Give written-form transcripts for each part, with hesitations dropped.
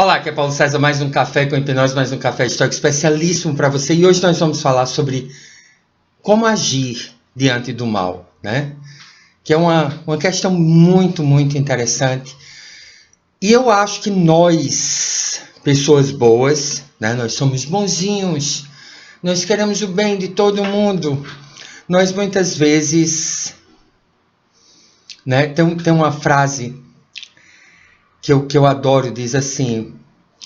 Olá, aqui é Paulo César, mais um Café com Hipnose, mais um Café Estoico especialíssimo para você. E hoje nós vamos falar sobre como agir diante do mal, né? Que é uma questão muito interessante. E eu acho que nós, pessoas boas, né? Nós somos bonzinhos, nós queremos o bem de todo mundo. Nós muitas vezes, né? Tem uma frase que eu adoro, diz assim: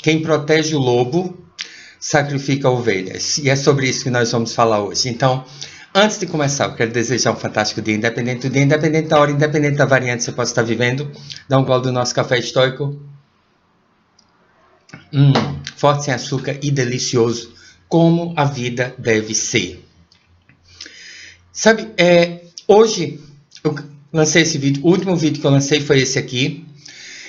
quem protege o lobo sacrifica ovelhas. E é sobre isso que nós vamos falar hoje. Então, antes de começar, eu quero desejar um fantástico dia, independente do dia, independente da hora, independente da variante que você possa estar vivendo. Dá um gole do nosso café estoico. Forte, sem açúcar e delicioso, como a vida deve ser. Sabe, hoje eu lancei esse vídeo, o último vídeo que eu lancei foi esse aqui.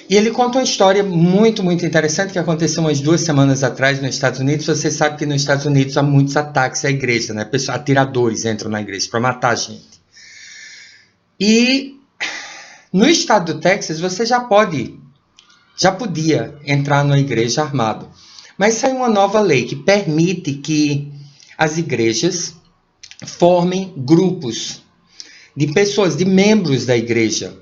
E ele conta uma história muito interessante que aconteceu umas 2 semanas atrás nos Estados Unidos. Você sabe que nos Estados Unidos há muitos ataques à igreja, né? Atiradores entram na igreja para matar a gente. E no estado do Texas você já podia entrar numa igreja armado. Mas saiu uma nova lei que permite que as igrejas formem grupos de pessoas, de membros da igreja,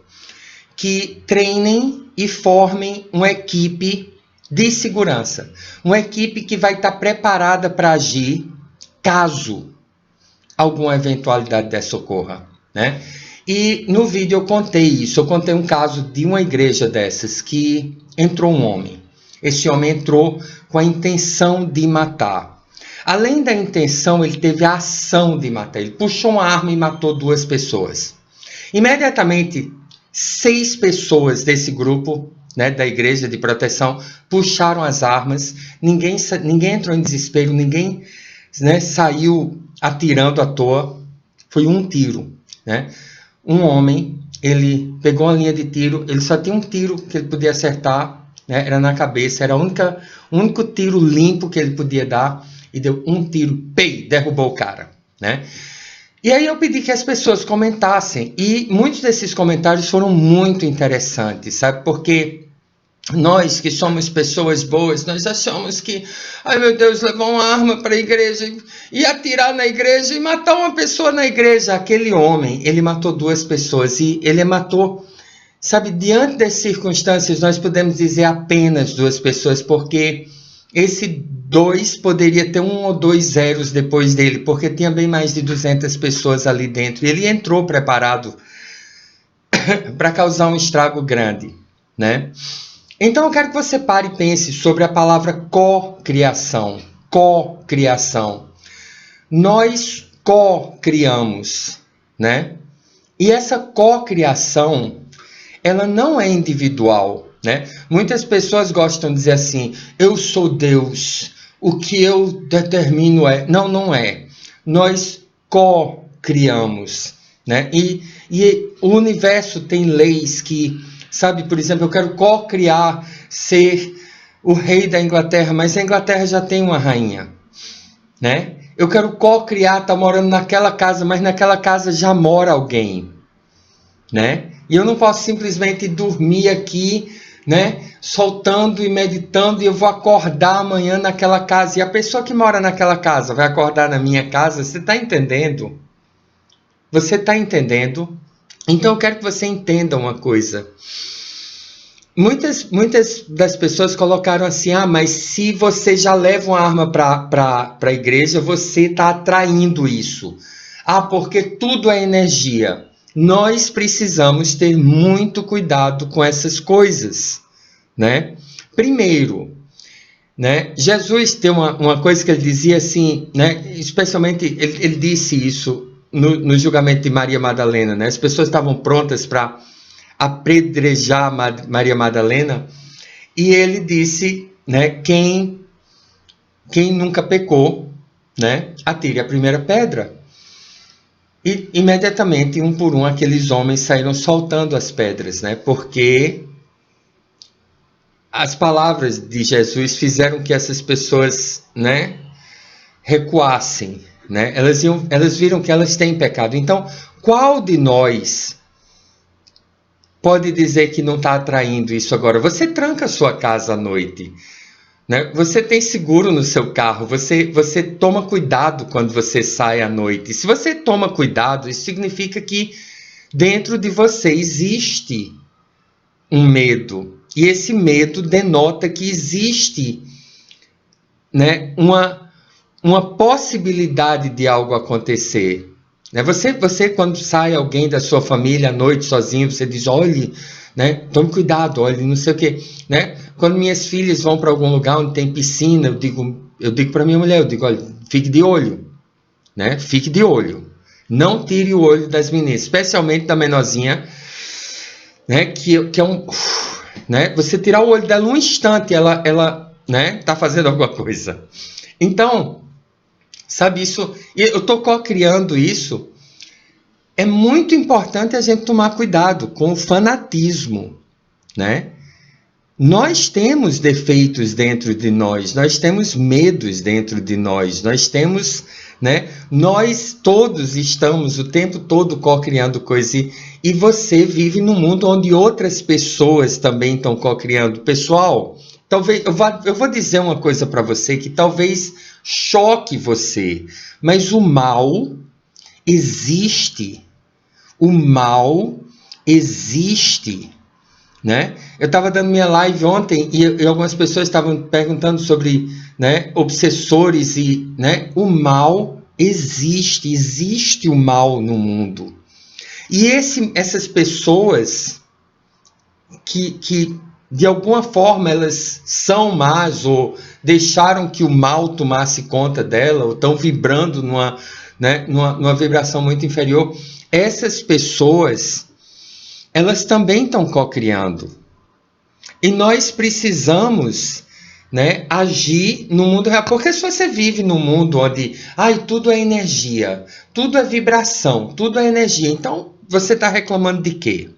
que treinem e formem uma equipe de segurança. Uma equipe que vai estar preparada para agir caso alguma eventualidade dessa ocorra, né? E no vídeo eu contei isso. Eu contei um caso de uma igreja dessas que entrou um homem. Esse homem entrou com a intenção de matar. Além da intenção, ele teve a ação de matar. Ele puxou uma arma e matou 2 pessoas. Imediatamente, 6 pessoas desse grupo, né, da igreja de proteção, puxaram as armas. Ninguém entrou em desespero, ninguém, né, saiu atirando à toa. Foi um tiro, né? Um homem, ele pegou uma linha de tiro, ele só tinha um tiro que ele podia acertar, né, era na cabeça, era o único tiro limpo que ele podia dar, e deu um tiro, derrubou o cara, né? E aí eu pedi que as pessoas comentassem, e muitos desses comentários foram muito interessantes, sabe? Porque nós que somos pessoas boas, nós achamos que, ai meu Deus, levar uma arma para a igreja e atirar na igreja e matar uma pessoa na igreja. Aquele homem, ele matou 2 pessoas e ele matou, sabe, diante das circunstâncias nós podemos dizer apenas 2 pessoas, porque esse 2 poderia ter 1 ou 2 zeros depois dele, porque tinha bem mais de 200 pessoas ali dentro. E ele entrou preparado para causar um estrago grande, né? Então eu quero que você pare e pense sobre a palavra co-criação. Co-criação. Nós co-criamos, né? E essa co-criação, ela não é individual, né? Muitas pessoas gostam de dizer assim: eu sou Deus, o que eu determino é... Não é. Nós co-criamos, né? E o universo tem leis que, sabe, por exemplo, eu quero co-criar ser o rei da Inglaterra, mas a Inglaterra já tem uma rainha, né? Eu quero co-criar, estar morando naquela casa, mas naquela casa já mora alguém, né? E eu não posso simplesmente dormir aqui, né, soltando e meditando, e eu vou acordar amanhã naquela casa. E a pessoa que mora naquela casa vai acordar na minha casa? Você está entendendo? Você está entendendo? Então eu quero que você entenda uma coisa. Muitas das pessoas colocaram assim: ah, mas se você já leva uma arma para a igreja, você está atraindo isso. Ah, porque tudo é energia. Nós precisamos ter muito cuidado com essas coisas, né? Primeiro, né, Jesus tem uma coisa que ele dizia assim, né, especialmente ele disse isso no julgamento de Maria Madalena, né? As pessoas estavam prontas para apedrejar Maria Madalena, e ele disse, né, quem nunca pecou, né, atire a primeira pedra. E imediatamente, um por um, aqueles homens saíram soltando as pedras, né? Porque as palavras de Jesus fizeram que essas pessoas, né, recuassem, né? Elas viram que elas têm pecado. Então, qual de nós pode dizer que não está atraindo isso agora? Você tranca a sua casa à noite, né? Você tem seguro no seu carro, você toma cuidado quando você sai à noite. Se você toma cuidado, isso significa que dentro de você existe um medo. E esse medo denota que existe, né, uma possibilidade de algo acontecer. Né? Você, quando sai alguém da sua família à noite sozinho, você diz, olhe, né, tome cuidado, olhe, não sei o quê. Né? Quando minhas filhas vão para algum lugar onde tem piscina, eu digo para minha mulher, eu digo, olha, fique de olho. Né? Fique de olho. Não tire o olho das meninas, especialmente da menorzinha, né, que é um... Né? Você tirar o olho dela um instante, ela né, tá fazendo alguma coisa. Então, sabe isso? Eu estou co-criando isso. É muito importante a gente tomar cuidado com o fanatismo, né? Nós temos defeitos dentro de nós temos medos dentro de nós temos, né? Nós todos estamos o tempo todo co-criando coisas e você vive num mundo onde outras pessoas também estão co-criando. Pessoal, talvez eu vou dizer uma coisa para você que talvez choque você, mas o mal existe. O mal existe. Né? Eu estava dando minha live ontem e algumas pessoas estavam perguntando sobre, né, obsessores e, né, o mal existe o mal no mundo. E essas pessoas que de alguma forma elas são más ou deixaram que o mal tomasse conta dela ou estão vibrando numa vibração muito inferior, essas pessoas elas também estão co-criando. E nós precisamos, né, agir no mundo real. Porque se você vive num mundo onde tudo é energia, tudo é vibração, tudo é energia, então você está reclamando de quê?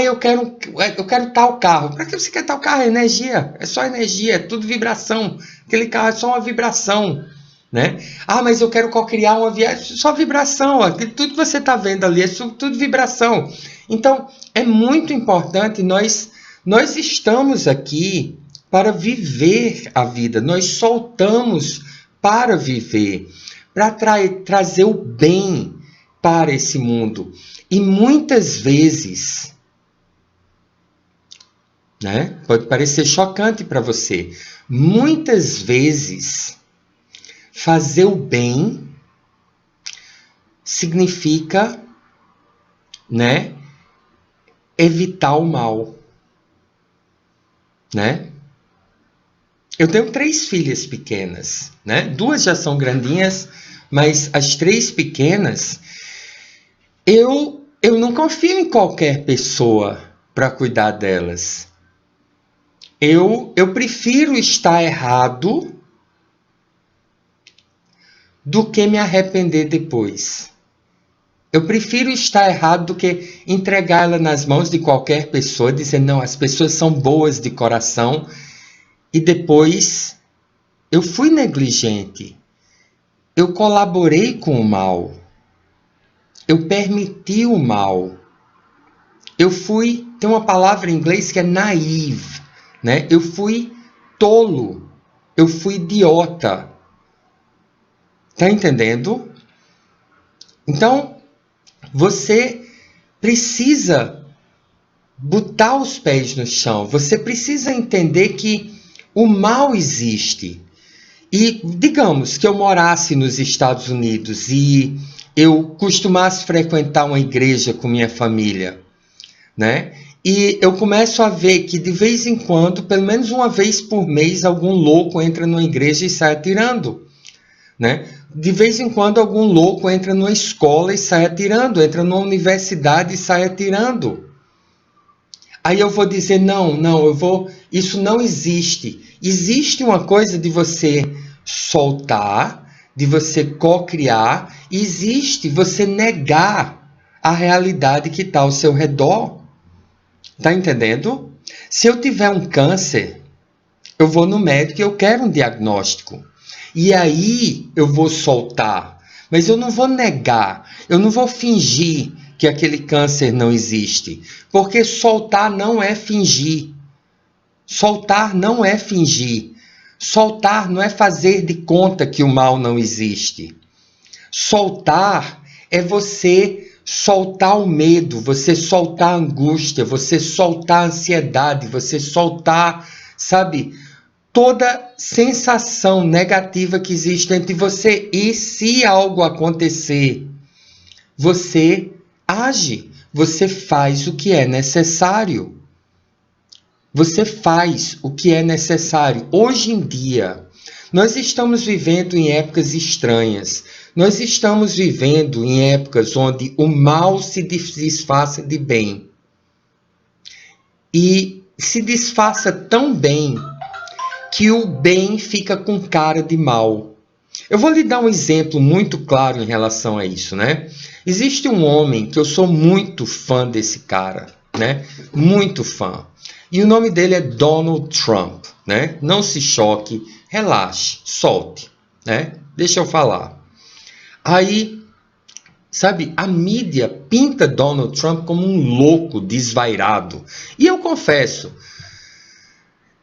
Eu quero tal carro. Para que você quer tal carro? É energia. É só energia, é tudo vibração. Aquele carro é só uma vibração. Né? Mas eu quero co-criar uma viagem, só vibração, tudo que você está vendo ali é tudo vibração. Então é muito importante, nós estamos aqui para viver a vida, nós soltamos para viver, para trazer o bem para esse mundo. E muitas vezes, né, pode parecer chocante para você, muitas vezes fazer o bem significa, né, evitar o mal, né? Eu tenho 3 filhas pequenas, né? 2 já são grandinhas, mas as 3 pequenas, eu não confio em qualquer pessoa para cuidar delas. Eu prefiro estar errado do que me arrepender depois. Eu prefiro estar errado do que entregar ela nas mãos de qualquer pessoa, dizer, não, as pessoas são boas de coração, e depois eu fui negligente. Eu colaborei com o mal. Eu permiti o mal. Tem uma palavra em inglês que é naive, né? Eu fui tolo. Eu fui idiota. Tá entendendo? Então, você precisa botar os pés no chão. Você precisa entender que o mal existe. E digamos que eu morasse nos Estados Unidos e eu costumasse frequentar uma igreja com minha família, né? E eu começo a ver que de vez em quando, pelo menos uma vez por mês, algum louco entra numa igreja e sai atirando, né? De vez em quando algum louco entra numa escola e sai atirando, entra numa universidade e sai atirando. Aí eu vou dizer, isso não existe. Existe uma coisa de você soltar, de você co-criar, e existe você negar a realidade que está ao seu redor. Tá entendendo? Se eu tiver um câncer, eu vou no médico e eu quero um diagnóstico. E aí eu vou soltar. Mas eu não vou negar, eu não vou fingir que aquele câncer não existe. Porque soltar não é fingir. Soltar não é fingir. Soltar não é fazer de conta que o mal não existe. Soltar é você soltar o medo, você soltar a angústia, você soltar a ansiedade, você soltar, sabe, toda sensação negativa que existe dentro de você. E se algo acontecer, você age, você faz o que é necessário. Você faz o que é necessário. Hoje em dia, nós estamos vivendo em épocas estranhas. Nós estamos vivendo em épocas onde o mal se disfarça de bem. E se disfarça tão bem que o bem fica com cara de mal. Eu vou lhe dar um exemplo muito claro em relação a isso, né? Existe um homem que eu sou muito fã desse cara, né? Muito fã. E o nome dele é Donald Trump, né? Não se choque, relaxe, solte, né? Deixa eu falar. Aí, sabe, a mídia pinta Donald Trump como um louco desvairado. E eu confesso,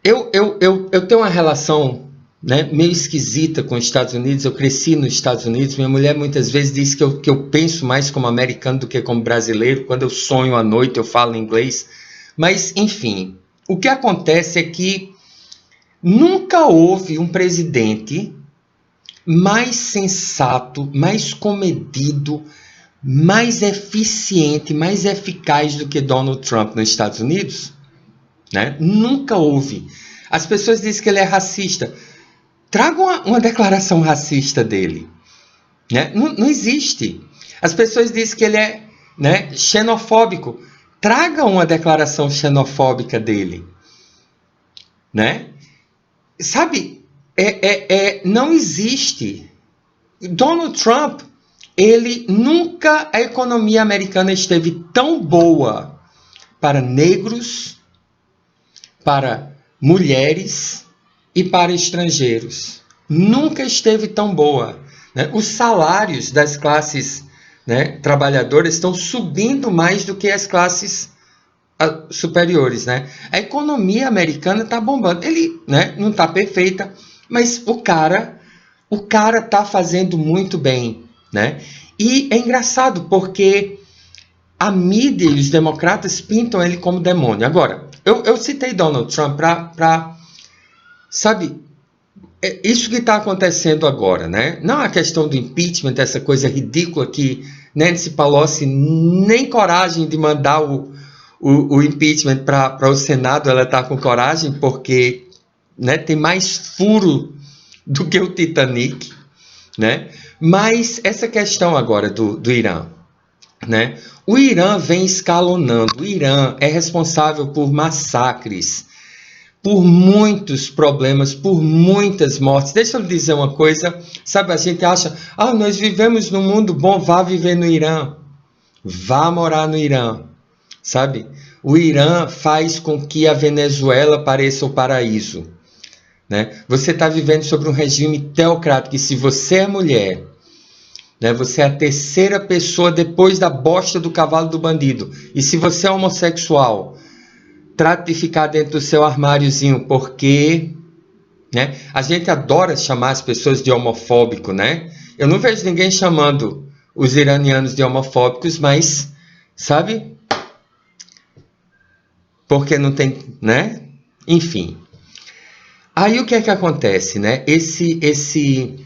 eu tenho uma relação, né, meio esquisita com os Estados Unidos. Eu cresci nos Estados Unidos. Minha mulher muitas vezes diz que eu penso mais como americano do que como brasileiro. Quando eu sonho à noite, eu falo inglês. Mas, enfim, o que acontece é que nunca houve um presidente mais sensato, mais comedido, mais eficiente, mais eficaz do que Donald Trump nos Estados Unidos, né? Nunca houve. As pessoas dizem que ele é racista. Traga uma declaração racista dele, né? Não existe. As pessoas dizem que ele é, né, xenofóbico. Traga uma declaração xenofóbica dele, né? Sabe, não existe. Donald Trump, ele nunca, a economia americana esteve tão boa para negros, para mulheres e para estrangeiros. Nunca esteve tão boa, né? Os salários das classes, né, trabalhadoras estão subindo mais do que as classes superiores, né? A economia americana está bombando. Ele, né, não está perfeita, mas o cara está fazendo muito bem, né? E é engraçado porque a mídia e os democratas pintam ele como demônio. Agora, eu citei Donald Trump para, sabe, isso que está acontecendo agora, né? Não a questão do impeachment, essa coisa ridícula que Nancy Pelosi nem coragem de mandar o impeachment para o Senado, ela está com coragem, porque, né, tem mais furo do que o Titanic, né? Mas essa questão agora do Irã, né? O Irã vem escalonando. O Irã é responsável por massacres, por muitos problemas, por muitas mortes. Deixa eu lhe dizer uma coisa, sabe, a gente acha, nós vivemos num mundo bom, vá viver no Irã, vá morar no Irã, sabe? O Irã faz com que a Venezuela pareça o paraíso, né? Você está vivendo sobre um regime teocrático, e se você é mulher, né, você é a terceira pessoa depois da bosta do cavalo do bandido, e se você é homossexual, trate de ficar dentro do seu armáriozinho, porque, né, a gente adora chamar as pessoas de homofóbico, né? Eu não vejo ninguém chamando os iranianos de homofóbicos, mas, sabe, porque não tem, né? Enfim. Aí o que é que acontece, né? Esse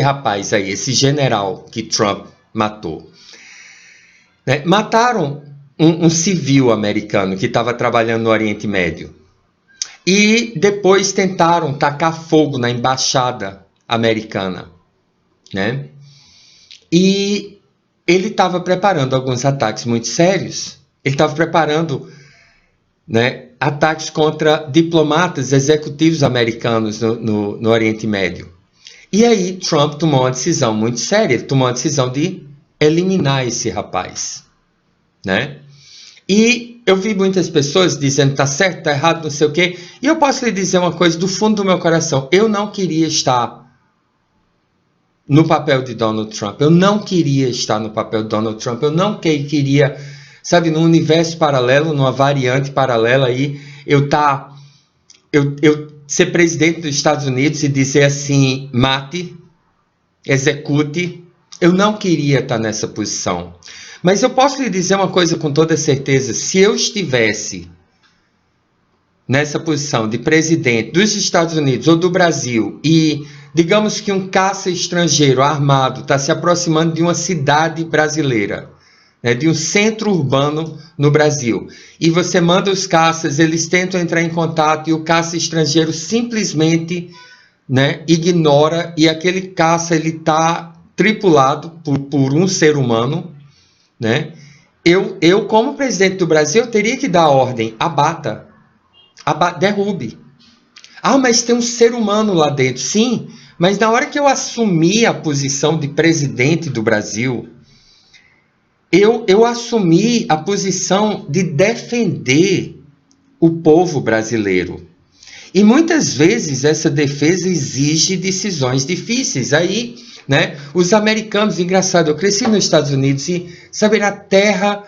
rapaz aí, esse general que Trump matou, né? Mataram um civil americano que estava trabalhando no Oriente Médio. E depois tentaram tacar fogo na embaixada americana, né? E ele estava preparando alguns ataques muito sérios. Ele estava preparando, né, ataques contra diplomatas executivos americanos no Oriente Médio. E aí Trump tomou uma decisão muito séria. Ele tomou a decisão de eliminar esse rapaz, né? E eu vi muitas pessoas dizendo, tá certo, tá errado, não sei o quê. E eu posso lhe dizer uma coisa do fundo do meu coração. Eu não queria estar no papel de Donald Trump. Eu não queria estar no papel de Donald Trump. Eu não queria, sabe, num universo paralelo, numa variante paralela aí, eu ser presidente dos Estados Unidos e dizer assim, mate, execute. Eu não queria estar nessa posição. Mas eu posso lhe dizer uma coisa com toda certeza. Se eu estivesse nessa posição de presidente dos Estados Unidos ou do Brasil e digamos que um caça estrangeiro armado está se aproximando de uma cidade brasileira, né, de um centro urbano no Brasil, e você manda os caças, eles tentam entrar em contato e o caça estrangeiro simplesmente, né, ignora, e aquele caça ele está tripulado por um ser humano, né? Eu, como presidente do Brasil, eu teria que dar a ordem, abata, derrube. Ah, mas tem um ser humano lá dentro. Sim, mas na hora que eu assumi a posição de presidente do Brasil, eu assumi a posição de defender o povo brasileiro. E muitas vezes essa defesa exige decisões difíceis. Aí, né, os americanos, engraçado, eu cresci nos Estados Unidos e, sabe, na terra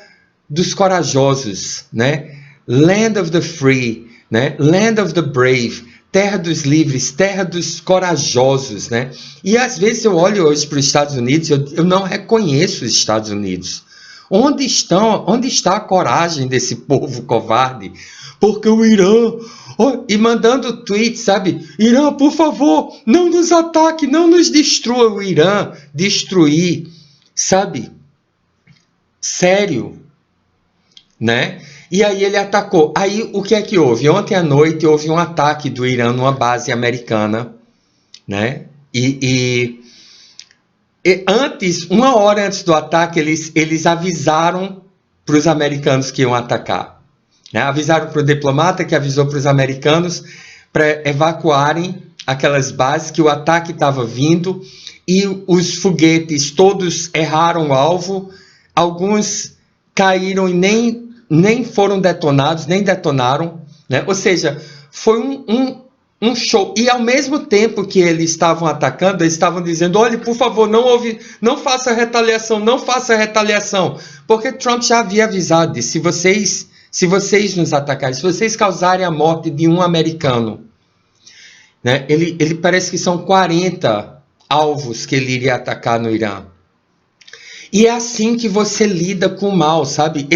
dos corajosos, né? Land of the free, né? Land of the brave, terra dos livres, terra dos corajosos, né? E às vezes eu olho hoje para os Estados Unidos, eu não reconheço os Estados Unidos. Onde está a coragem desse povo covarde? Porque o Irã, e mandando tweets, sabe? Irã, por favor, não nos ataque, não nos destrua. O Irã destruir, sabe? Sério, né? E aí ele atacou. Aí o que é que houve? Ontem à noite houve um ataque do Irã numa base americana, né? E antes, uma hora antes do ataque, eles avisaram para os americanos que iam atacar. Né? Avisaram para o diplomata que avisou para os americanos para evacuarem aquelas bases, que o ataque estava vindo, e os foguetes todos erraram o alvo, alguns caíram e nem foram detonados, nem detonaram, né? Ou seja, foi um show. E ao mesmo tempo que eles estavam atacando, eles estavam dizendo, olhe, por favor, não faça retaliação, não faça retaliação. Porque Trump já havia avisado, disse, se vocês nos atacarem, se vocês causarem a morte de um americano, né? Ele parece que são 40 alvos que ele iria atacar no Irã. E é assim que você lida com o mal, sabe?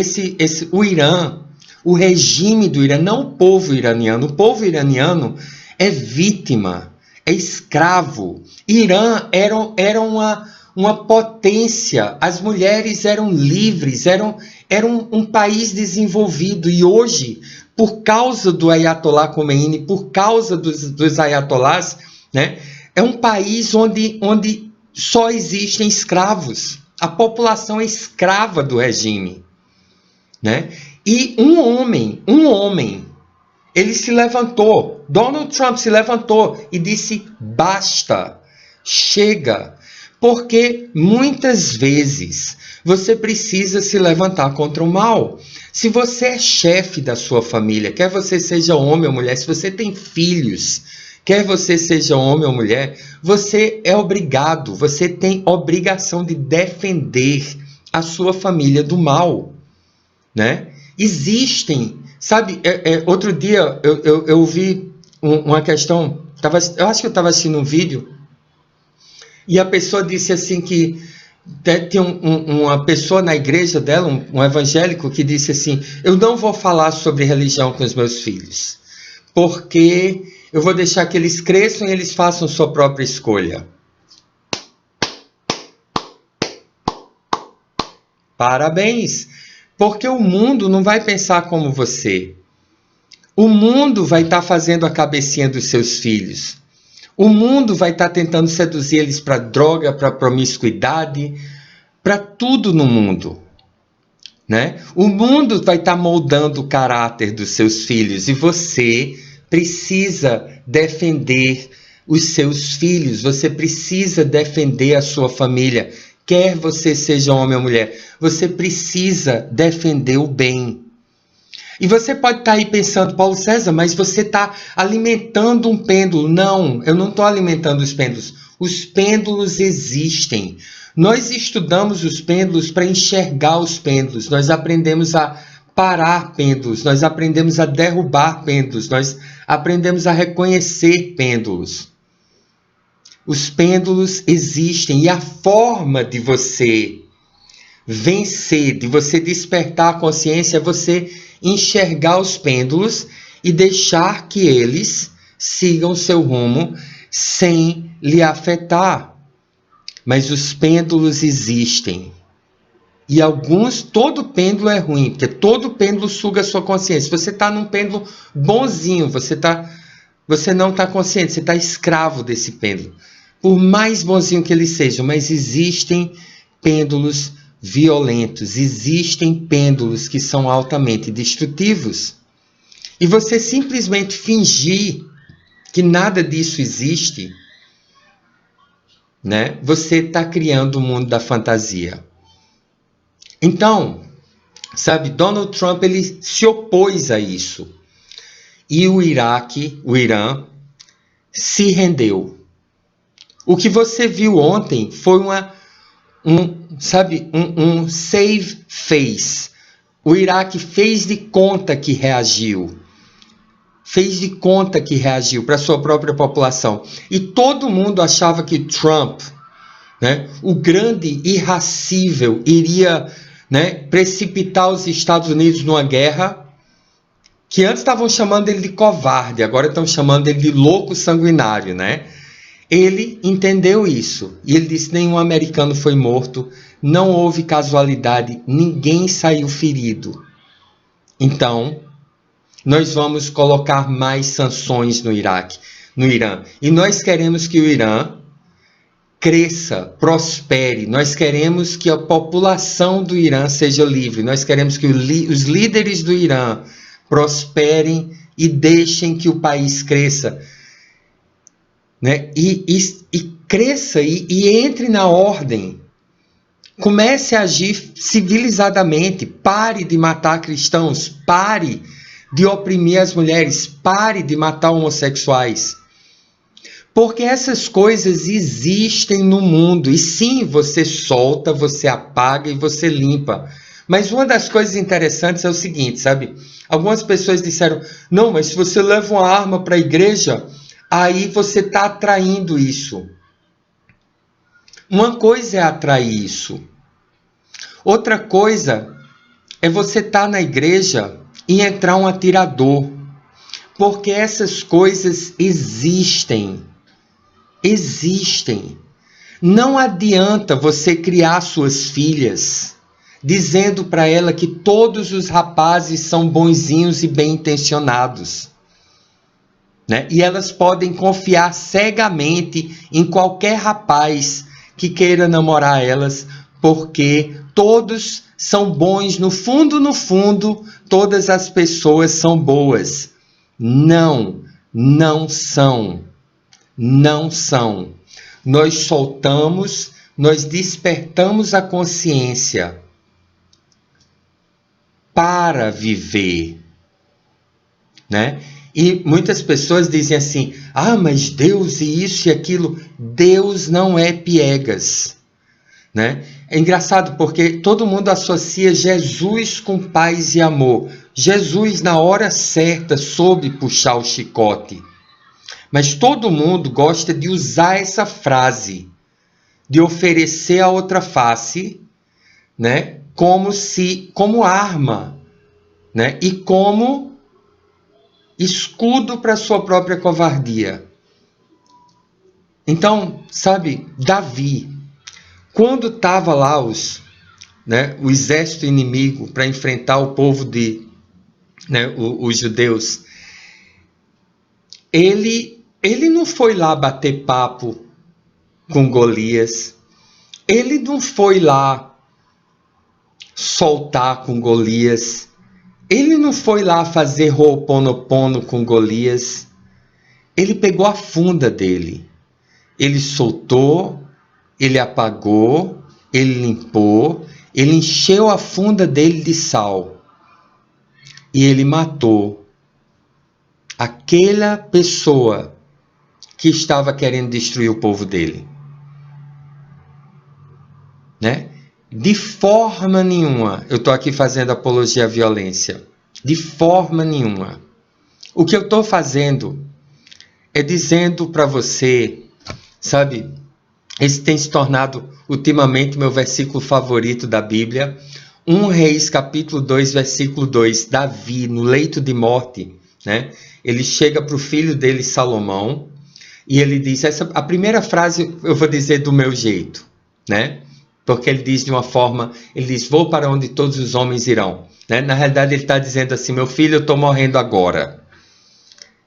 O Irã, o regime do Irã, não o povo iraniano. O povo iraniano é vítima, é escravo. Irã era uma potência. As mulheres eram livres, eram um país desenvolvido. E hoje, por causa do Ayatollah Khomeini, por causa dos ayatollahs, né, é um país onde só existem escravos. A população é escrava do regime, né? E um homem, ele se levantou, Donald Trump se levantou e disse, basta, chega, porque muitas vezes você precisa se levantar contra o mal. Se você é chefe da sua família, quer você seja homem ou mulher, se você tem filhos, quer você seja homem ou mulher, você é obrigado, você tem obrigação de defender a sua família do mal, né? Existem, sabe, outro dia eu ouvi uma questão, eu acho que eu estava assistindo um vídeo, e a pessoa disse assim que tem uma pessoa na igreja dela, um evangélico, que disse assim, eu não vou falar sobre religião com os meus filhos, porque eu vou deixar que eles cresçam e eles façam sua própria escolha. Parabéns! Porque o mundo não vai pensar como você. O mundo vai estar fazendo a cabecinha dos seus filhos. O mundo vai estar tentando seduzir eles para droga, para promiscuidade, para tudo no mundo, né? O mundo vai estar moldando o caráter dos seus filhos e você precisa defender os seus filhos, você precisa defender a sua família, quer você seja homem ou mulher, você precisa defender o bem. E você pode estar aí pensando, Paulo César, mas você está alimentando um pêndulo. Não, eu não estou alimentando os pêndulos. Os pêndulos existem. Nós estudamos os pêndulos para enxergar os pêndulos. Nós aprendemos a parar pêndulos. Nós aprendemos a derrubar pêndulos. Nós aprendemos a reconhecer pêndulos. Os pêndulos existem. E a forma de você vencer, de você despertar a consciência, é você enxergar os pêndulos e deixar que eles sigam seu rumo sem lhe afetar. Mas os pêndulos existem. E todo pêndulo é ruim, porque todo pêndulo suga a sua consciência. Você está num pêndulo bonzinho, você não está consciente, você está escravo desse pêndulo. Por mais bonzinho que ele seja, mas existem pêndulos violentos, existem pêndulos que são altamente destrutivos. E você simplesmente fingir que nada disso existe, né? Você está criando o mundo da fantasia. Então, sabe, Donald Trump, ele se opôs a isso. E o Irã, se rendeu. O que você viu ontem foi um save face. O Iraque fez de conta que reagiu. Fez de conta que reagiu para a sua própria população. E todo mundo achava que Trump, né, o grande irracível, iria, né, precipitar os Estados Unidos numa guerra que antes estavam chamando ele de covarde, agora estão chamando ele de louco sanguinário, né? Ele entendeu isso e ele disse: nenhum americano foi morto, não houve casualidade, ninguém saiu ferido. Então, nós vamos colocar mais sanções no Irã. E nós queremos que o Irã cresça, prospere. Nós queremos que a população do Irã seja livre. Nós queremos que os líderes do Irã prosperem e deixem que o país cresça, né? E cresça e entre na ordem. Comece a agir civilizadamente. Pare de matar cristãos. Pare de oprimir as mulheres. Pare de matar homossexuais. Porque essas coisas existem no mundo. E sim, você solta, você apaga e você limpa. Mas uma das coisas interessantes é o seguinte, sabe? Algumas pessoas disseram: não, mas se você leva uma arma para a igreja, aí você está atraindo isso. Uma coisa é atrair isso. Outra coisa é você estar na igreja e entrar um atirador. Porque essas coisas existem. Existem. Não adianta você criar suas filhas dizendo para ela que todos os rapazes são bonzinhos e bem intencionados, né? E elas podem confiar cegamente em qualquer rapaz que queira namorar elas, porque todos são bons. No fundo, todas as pessoas são boas. Não, não são. Não são. Nós soltamos, nós despertamos a consciência para viver, né? E muitas pessoas dizem assim: ah, mas Deus e isso e aquilo. Deus não é piegas, né? É engraçado porque todo mundo associa Jesus com paz e amor. Jesus, na hora certa, soube puxar o chicote. Mas todo mundo gosta de usar essa frase, de oferecer a outra face, né, como arma, né, e como escudo para sua própria covardia. Então, sabe, Davi, quando estava lá o exército inimigo para enfrentar o povo os judeus, ele não foi lá bater papo com Golias. Ele não foi lá soltar com Golias. Ele não foi lá fazer Ho'oponopono com Golias. Ele pegou a funda dele. Ele soltou, ele apagou, ele limpou, ele encheu a funda dele de sal. E ele matou aquela pessoa que estava querendo destruir o povo dele. Né? De forma nenhuma eu estou aqui fazendo apologia à violência. De forma nenhuma. O que eu estou fazendo é dizendo para você, sabe, esse tem se tornado ultimamente meu versículo favorito da Bíblia. 1 Reis, capítulo 2, versículo 2. Davi, no leito de morte, né? Ele chega para o filho dele, Salomão, e ele diz, a primeira frase eu vou dizer do meu jeito, né? Porque ele diz de uma forma, ele diz, vou para onde todos os homens irão. Né? Na realidade ele está dizendo assim, meu filho, eu estou morrendo agora.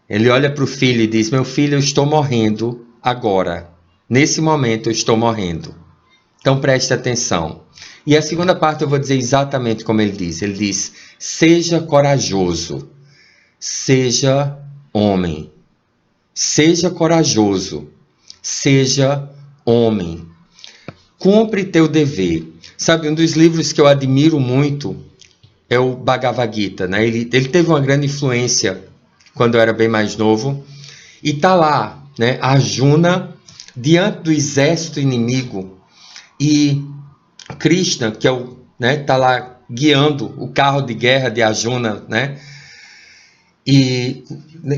Ele olha para o filho e diz, meu filho, eu estou morrendo agora. Nesse momento eu estou morrendo. Então preste atenção. E a segunda parte eu vou dizer exatamente como ele diz. Ele diz, seja corajoso, seja homem. Seja corajoso, seja homem. Cumpre teu dever. Sabe, um dos livros que eu admiro muito é o Bhagavad Gita, né? Ele teve uma grande influência quando eu era bem mais novo. E tá lá, né? Arjuna diante do exército inimigo e Krishna, que é o, né, tá lá guiando o carro de guerra de Arjuna, né? E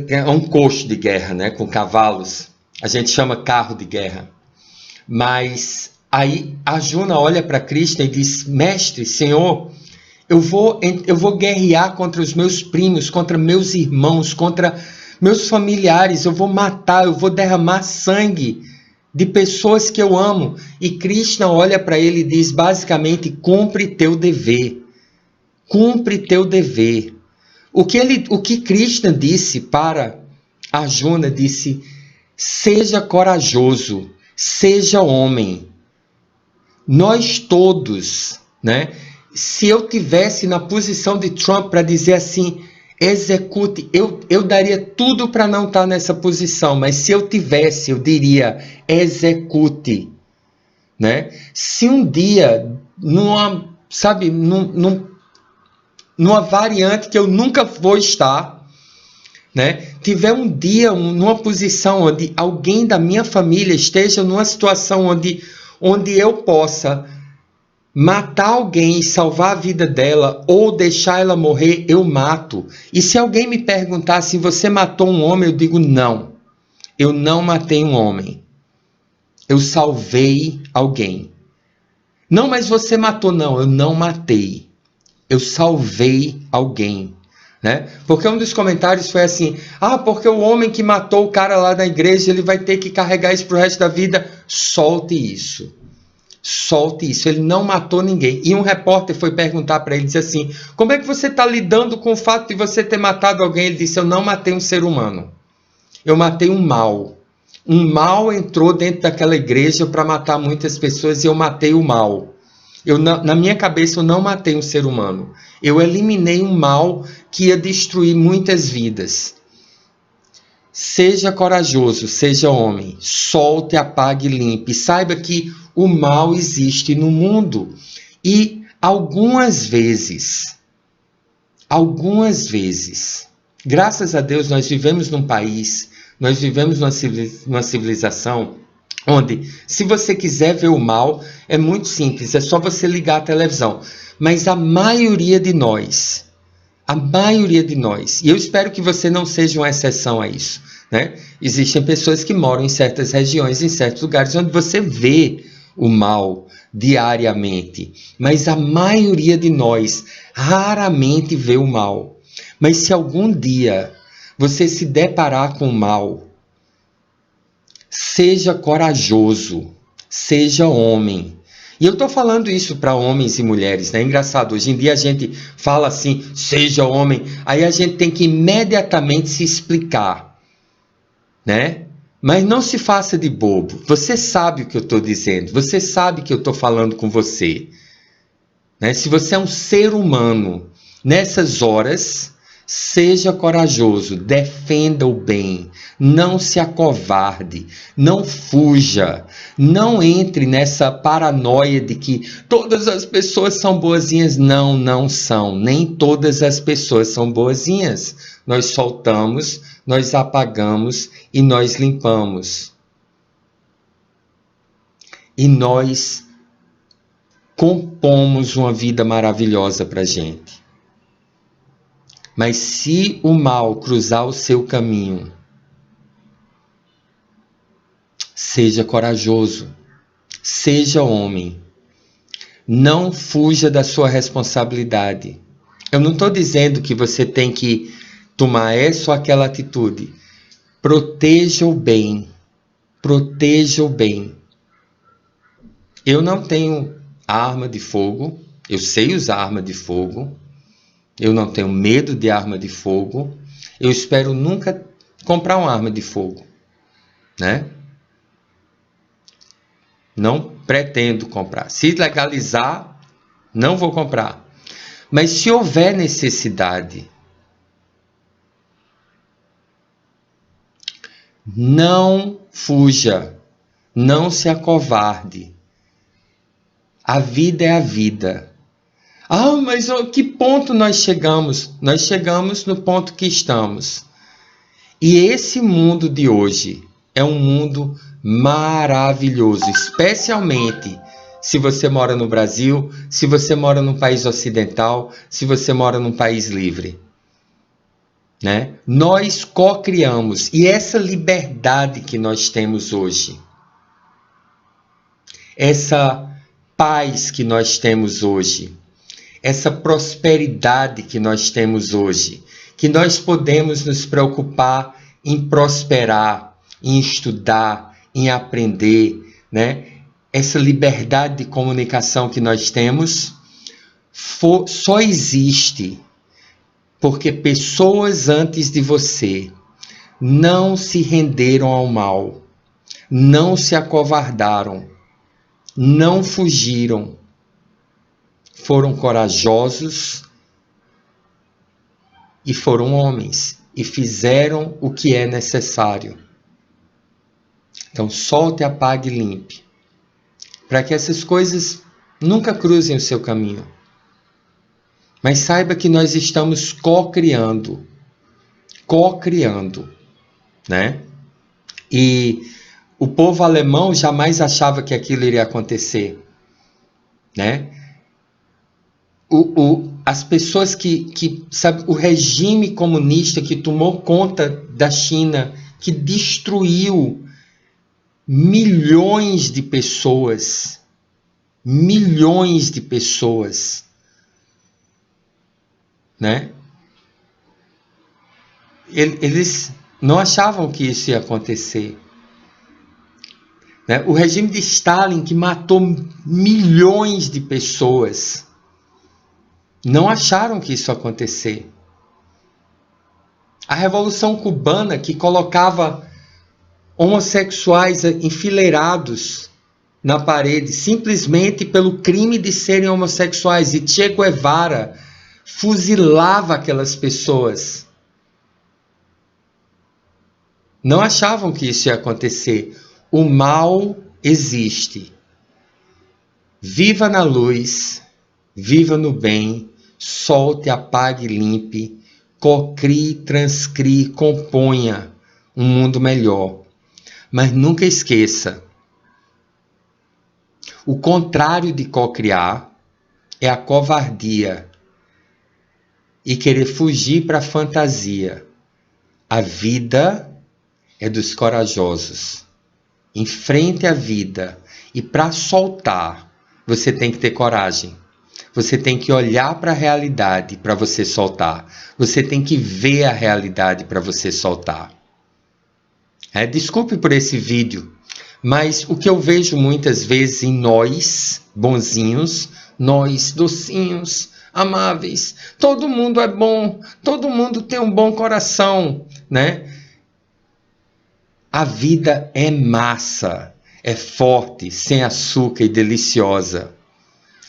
é um coche de guerra, né? Com cavalos. A gente chama carro de guerra. Mas aí Arjuna olha para Krishna e diz, mestre, senhor, eu vou guerrear contra os meus primos, contra meus irmãos, contra meus familiares, eu vou matar, eu vou derramar sangue de pessoas que eu amo. E Krishna olha para ele e diz basicamente, cumpre teu dever. Cumpre teu dever. O que Krishna disse para Arjuna, disse, seja corajoso, seja homem. Nós todos, né? Se eu tivesse na posição de Trump para dizer assim, execute, eu daria tudo para não estar nessa posição, mas se eu tivesse, eu diria, execute. Né? Se um dia, numa variante que eu nunca vou estar, né? Tiver um dia numa posição onde alguém da minha família esteja numa situação onde eu possa matar alguém e salvar a vida dela ou deixar ela morrer, eu mato. E se alguém me perguntar se você matou um homem, eu digo não. Eu não matei um homem. Eu salvei alguém. Não, mas você matou. Não, eu não matei. Eu salvei alguém. Né? Porque um dos comentários foi assim, porque o homem que matou o cara lá na igreja, ele vai ter que carregar isso pro resto da vida. Solte isso. Solte isso. Ele não matou ninguém. E um repórter foi perguntar para ele, disse assim, como é que você está lidando com o fato de você ter matado alguém? Ele disse, eu não matei um ser humano. Eu matei um mal. Um mal entrou dentro daquela igreja para matar muitas pessoas e eu matei o mal. Na minha cabeça eu não matei um ser humano. Eu eliminei um mal que ia destruir muitas vidas. Seja corajoso, seja homem. Solte, apague e limpe. Saiba que o mal existe no mundo. E algumas vezes, graças a Deus nós vivemos num país, nós vivemos numa civilização onde, se você quiser ver o mal, é muito simples, é só você ligar a televisão. Mas a maioria de nós, e eu espero que você não seja uma exceção a isso, né? Existem pessoas que moram em certas regiões, em certos lugares, onde você vê o mal diariamente. Mas a maioria de nós raramente vê o mal. Mas se algum dia você se deparar com o mal, seja corajoso, seja homem. E eu estou falando isso para homens e mulheres, né? É engraçado, hoje em dia a gente fala assim, seja homem, aí a gente tem que imediatamente se explicar, né? Mas não se faça de bobo, você sabe o que eu estou dizendo, você sabe que eu estou falando com você. Né? Se você é um ser humano, nessas horas, seja corajoso, defenda o bem, não se acovarde, não fuja, não entre nessa paranoia de que todas as pessoas são boazinhas. Não, não são, nem todas as pessoas são boazinhas. Nós soltamos nós apagamos e nós limpamos. E nós compomos uma vida maravilhosa para a gente. Mas se o mal cruzar o seu caminho, seja corajoso, seja homem, não fuja da sua responsabilidade. Eu não estou dizendo que você tem que tomar essa ou aquela atitude. Proteja o bem. Proteja o bem. Eu não tenho arma de fogo. Eu sei usar arma de fogo. Eu não tenho medo de arma de fogo. Eu espero nunca comprar uma arma de fogo, né? Não pretendo comprar. Se legalizar, não vou comprar. Mas se houver necessidade, não fuja, não se acovarde. A vida é a vida. Ah, mas que ponto nós chegamos? Nós chegamos no ponto que estamos. E esse mundo de hoje é um mundo maravilhoso, especialmente se você mora no Brasil, se você mora num país ocidental, se você mora num país livre, né? Nós co-criamos, e essa liberdade que nós temos hoje, essa paz que nós temos hoje, essa prosperidade que nós temos hoje, que nós podemos nos preocupar em prosperar, em estudar, em aprender, né? Essa liberdade de comunicação que nós temos só existe porque pessoas antes de você não se renderam ao mal, não se acovardaram, não fugiram, foram corajosos e foram homens e fizeram o que é necessário. Então solte, apague e limpe, para que essas coisas nunca cruzem o seu caminho. Mas saiba que nós estamos co-criando, né? E o povo alemão jamais achava que aquilo iria acontecer, né? As pessoas sabe, o regime comunista que tomou conta da China, que destruiu milhões de pessoas, né? Eles não achavam que isso ia acontecer, né? O regime de Stalin, que matou milhões de pessoas, não acharam que isso ia acontecer. A Revolução Cubana, que colocava homossexuais enfileirados na parede, simplesmente pelo crime de serem homossexuais, e Che Guevara fuzilava aquelas pessoas. Não achavam que isso ia acontecer. O mal existe. Viva na luz, viva no bem, solte, apague, limpe, cocrie, transcrie, componha um mundo melhor. Mas nunca esqueça, o contrário de cocriar é a covardia e querer fugir para a fantasia. A vida é dos corajosos. Enfrente a vida, e para soltar, você tem que ter coragem. Você tem que olhar para a realidade para você soltar. Você tem que ver a realidade para você soltar. Desculpe por esse vídeo, mas o que eu vejo muitas vezes em nós, bonzinhos, nós, docinhos, amáveis, todo mundo é bom, todo mundo tem um bom coração, né? A vida é massa, é forte, sem açúcar e deliciosa.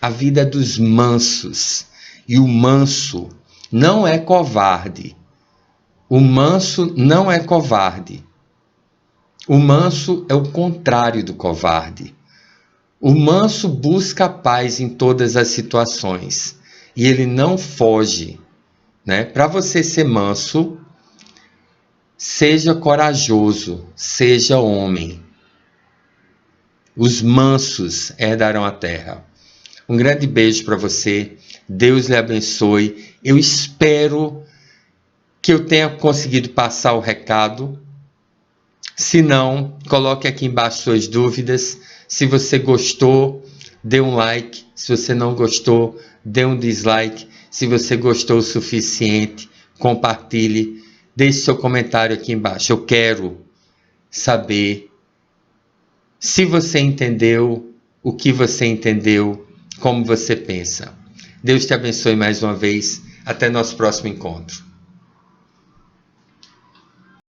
A vida é dos mansos, e o manso não é covarde. O manso não é covarde. O manso é o contrário do covarde. O manso busca a paz em todas as situações e ele não foge, né? Para você ser manso, Seja corajoso, seja homem. Os mansos herdarão a terra. Um grande beijo para você. Deus lhe abençoe. Eu espero que eu tenha conseguido passar o recado. Se não, coloque aqui embaixo suas dúvidas. Se você gostou, dê um like. Se você não gostou, dê um dislike. Se você gostou o suficiente, compartilhe. Deixe seu comentário aqui embaixo. Eu quero saber se você entendeu, o que você entendeu, como você pensa. Deus te abençoe mais uma vez. Até nosso próximo encontro.